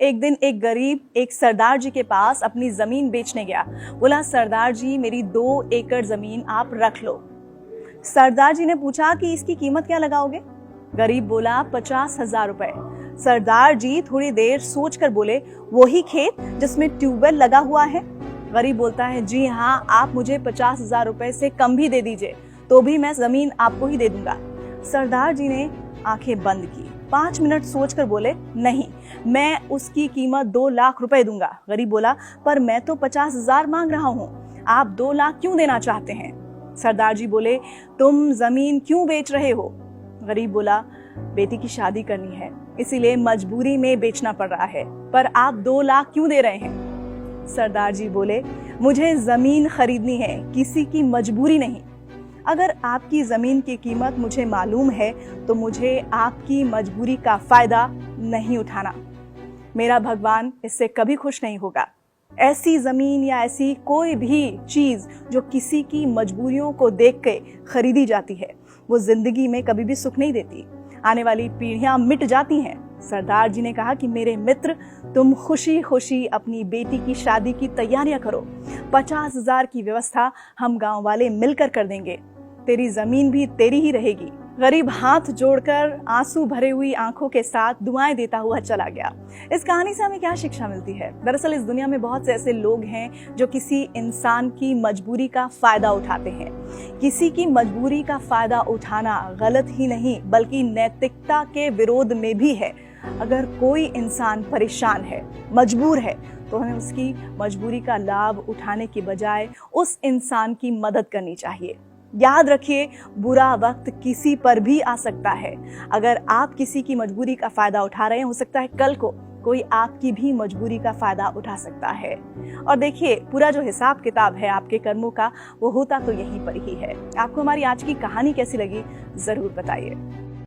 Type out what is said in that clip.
एक दिन एक गरीब एक सरदार जी के पास अपनी जमीन बेचने गया। बोला, सरदार जी मेरी 2 एकड़ जमीन आप रख लो। सरदार जी ने पूछा कि इसकी कीमत क्या लगाओगे? गरीब बोला, 50,000 रुपए। सरदार जी थोड़ी देर सोचकर बोले, वही खेत जिसमें ट्यूबवेल लगा हुआ है? गरीब बोलता है, जी हाँ, आप मुझे 50,000 रुपए से कम भी दे दीजिए तो भी मैं जमीन आपको ही दे दूंगा। सरदार जी ने आंखें बंद की, 5 मिनट सोचकर बोले, नहीं, मैं उसकी कीमत 2 लाख रुपए दूंगा। गरीब बोला, पर मैं तो 50,000 मांग रहा हूँ, आप 2 लाख क्यों देना चाहते हैं? सरदार जी बोले, तुम जमीन क्यों बेच रहे हो? गरीब बोला, बेटी की शादी करनी है, इसीलिए मजबूरी में बेचना पड़ रहा है, पर आप 2 लाख क्यों दे रहे हैं? सरदार जी बोले, मुझे जमीन खरीदनी है, किसी की मजबूरी नहीं। अगर आपकी जमीन की कीमत मुझे मालूम है तो मुझे आपकी मजबूरी का फायदा नहीं उठाना। मेरा भगवान इससे कभी खुश नहीं होगा। ऐसी जमीन या ऐसी कोई भी चीज जो किसी की मजबूरियों को देख के खरीदी जाती है, वो जिंदगी में कभी भी सुख नहीं देती। आने वाली पीढ़ियां मिट जाती हैं। सरदार जी ने कहा कि मेरे मित्र, तुम खुशी खुशी अपनी बेटी की शादी की तैयारियां करो। 50,000 की व्यवस्था हम गांव वाले मिलकर कर देंगे। तेरी जमीन भी तेरी ही रहेगी। गरीब हाथ जोड़कर आंसू भरे हुई आंखों के साथ दुआएं देता हुआ चला गया। इस कहानी से हमें क्या शिक्षा मिलती है? दरअसल इस दुनिया में बहुत से ऐसे लोग हैं जो किसी इंसान की मजबूरी का फायदा उठाते हैं। किसी की मजबूरी का फायदा उठाना गलत ही नहीं बल्कि नैतिकता के विरोध में भी है। अगर कोई इंसान परेशान है, मजबूर है, तो हमें उसकी मजबूरी का लाभ उठाने के बजाय उस इंसान की मदद करनी चाहिए। याद रखिए, बुरा वक्त किसी पर भी आ सकता है। अगर आप किसी की मजबूरी का फायदा उठा रहे हैं, हो सकता है कल को कोई आपकी भी मजबूरी का फायदा उठा सकता है। और देखिए, पूरा जो हिसाब किताब है आपके कर्मों का, वो होता तो यहीं पर ही है। आपको हमारी आज की कहानी कैसी लगी, जरूर बताइए।